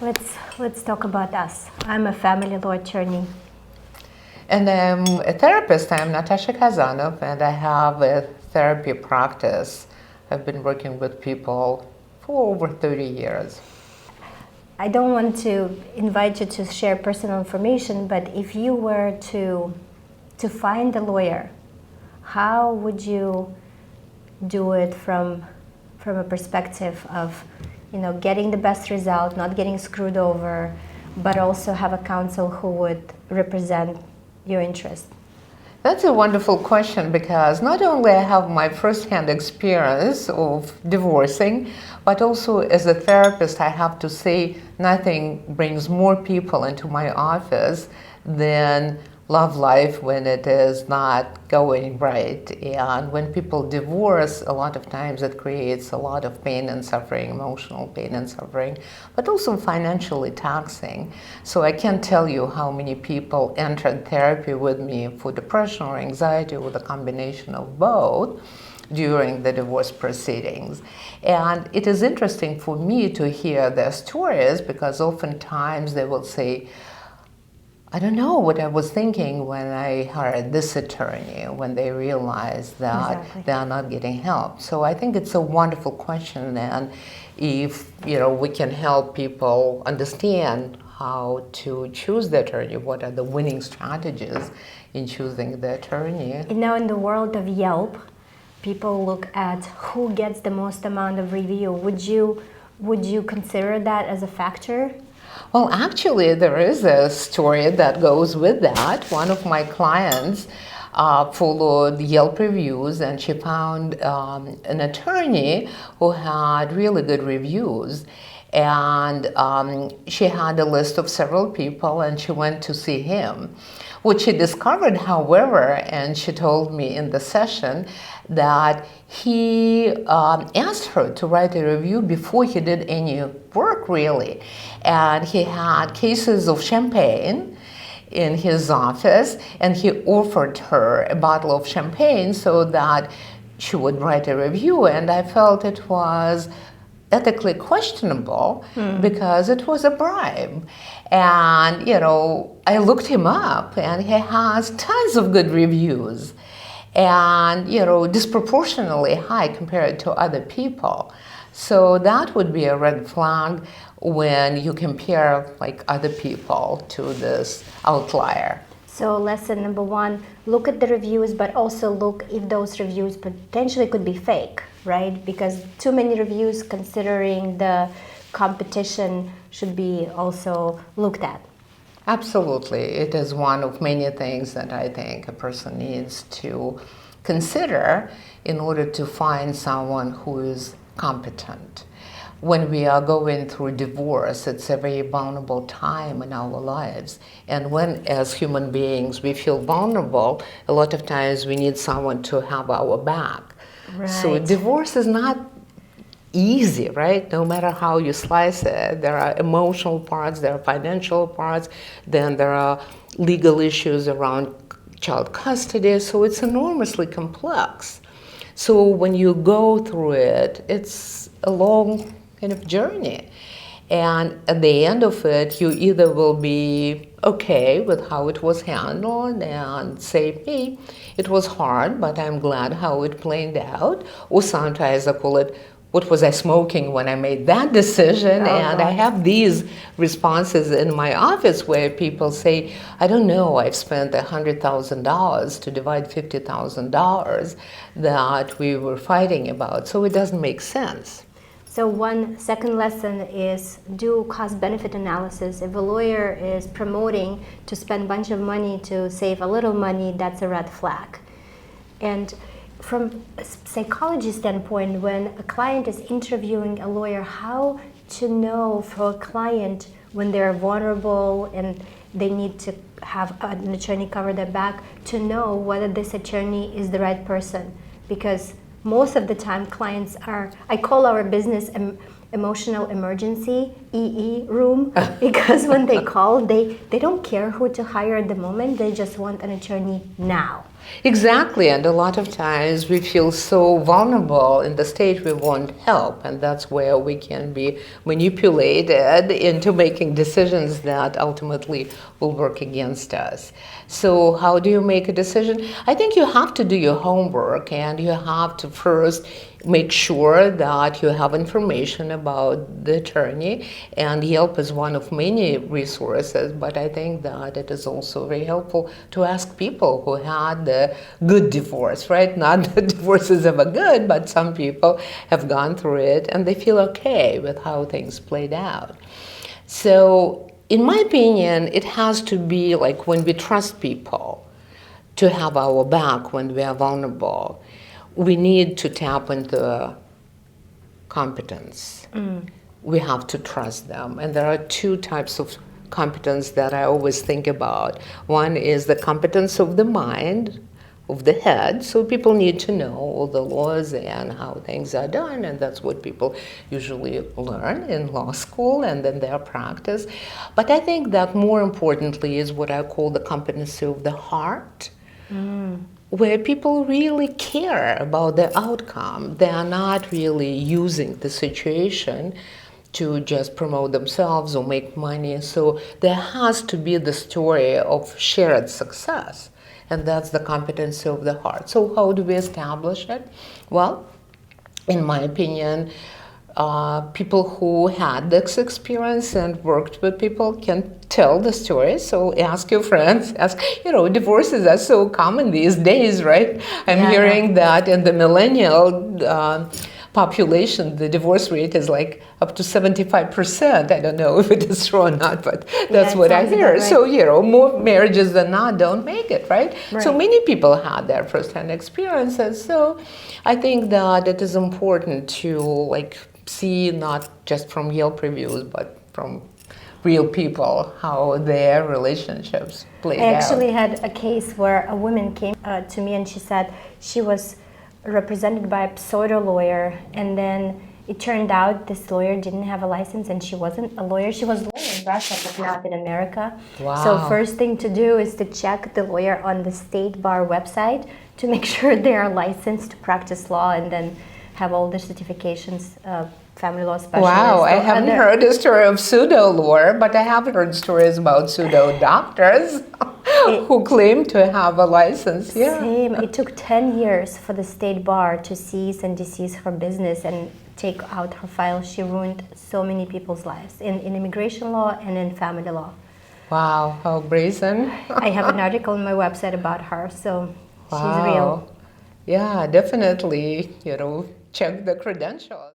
let's talk about us. I'm a family law attorney. And I'm a therapist. I'm Natasha Khazanov, and I have a therapy practice. I've been working with people for over 30 years. I don't want to invite you to share personal information, but if you were to find a lawyer, how would you do it from a perspective of, getting the best result, not getting screwed over, but also have a counsel who would represent your interest? That's a wonderful question, because not only I have my first-hand experience of divorcing, but also as a therapist, I have to say nothing brings more people into my office than love life when it is not going right. And when people divorce, a lot of times it creates a lot of pain and suffering, emotional pain and suffering, but also financially taxing. So I can't tell you how many people entered therapy with me for depression or anxiety, or the combination of both, during the divorce proceedings. And it is interesting for me to hear their stories, because oftentimes they will say, I don't know what I was thinking when I hired this attorney, when they realize that they are not getting help. So I think it's a wonderful question, and if we can help people understand how to choose the attorney, what are the winning strategies in choosing the attorney. In the world of Yelp, people look at who gets the most amount of review. Would you consider that as a factor? Well, actually, there is a story that goes with that. One of my clients followed Yelp reviews, and she found an attorney who had really good reviews. And she had a list of several people, and she went to see him. What she discovered, however, and she told me in the session, that he asked her to write a review before he did any work, really. And he had cases of champagne in his office, and he offered her a bottle of champagne so that she would write a review. And I felt it was ethically questionable because it was a bribe. And, I looked him up, and he has tons of good reviews, and, disproportionately high compared to other people. So that would be a red flag when you compare other people to this outlier. So lesson number one, look at the reviews, but also look if those reviews potentially could be fake, right? Because too many reviews considering the competition should be also looked at. Absolutely. It is one of many things that I think a person needs to consider in order to find someone who is competent. When we are going through divorce, it's a very vulnerable time in our lives. And when, as human beings, we feel vulnerable, a lot of times we need someone to have our back. Right. So divorce is not easy, right? No matter how you slice it, there are emotional parts, there are financial parts, then there are legal issues around child custody, so it's enormously complex. So when you go through it, it's a long kind of journey. And at the end of it, you either will be okay with how it was handled and say, hey, it was hard, but I'm glad how it played out. Or sometimes I call it, what was I smoking when I made that decision? And I have these responses in my office where people say, I don't know, I've spent $100,000 to divide $50,000 that we were fighting about. So it doesn't make sense. So one second lesson is do cost-benefit analysis. If a lawyer is promoting to spend a bunch of money to save a little money, that's a red flag. And from a psychology standpoint, when a client is interviewing a lawyer, how to know for a client when they're vulnerable and they need to have an attorney cover their back, to know whether this attorney is the right person. Because most of the time clients are, I call our business emotional emergency, EE room, because when they call, they don't care who to hire at the moment, they just want an attorney now. Exactly, and a lot of times we feel so vulnerable in the state we want help, and that's where we can be manipulated into making decisions that ultimately will work against us. So, how do you make a decision? I think you have to do your homework, and you have to first make sure that you have information about the attorney, and Yelp is one of many resources, but I think that it is also very helpful to ask people who had the good divorce, right? Not that divorce is ever good, but some people have gone through it and they feel okay with how things played out. So, in my opinion, it has to be like when we trust people to have our back when we are vulnerable, we need to tap into competence. We have to trust them. And there are two types of competence that I always think about. One is the competence of the mind, of the head. So people need to know all the laws and how things are done, and that's what people usually learn in law school and in their practice. But I think that more importantly is what I call the competency of the heart. Where people really care about the outcome. They are not really using the situation to just promote themselves or make money. So there has to be the story of shared success. And that's the competency of the heart. So how do we establish it? Well, in my opinion, people who had this experience and worked with people can tell the story. So ask your friends, divorces are so common these days, right? I'm hearing that in the millennial population, the divorce rate is like up to 75%. I don't know if it is true or not, but that's what I hear. Right. So, more marriages than not don't make it, right? So many people had their first-hand experiences. So I think that it is important to see not just from Yelp reviews, but from real people, how their relationships played out. I actually had a case where a woman came to me and she said she was represented by a pseudo lawyer, and then it turned out this lawyer didn't have a license and she wasn't a lawyer. She was a lawyer in Russia, but not in America. Wow. So first thing to do is to check the lawyer on the state bar website to make sure they are licensed to practice law, and then have all the certifications, family law specialist. Wow, I haven't heard a story of pseudo lawyer, but I have heard stories about pseudo doctors who claim to have a license. Yeah. Same. It took 10 years for the state bar to cease and desist her business and take out her file. She ruined so many people's lives in immigration law and in family law. Wow, how brazen. I have an article on my website about her, so she's real. Yeah, definitely, check the credentials.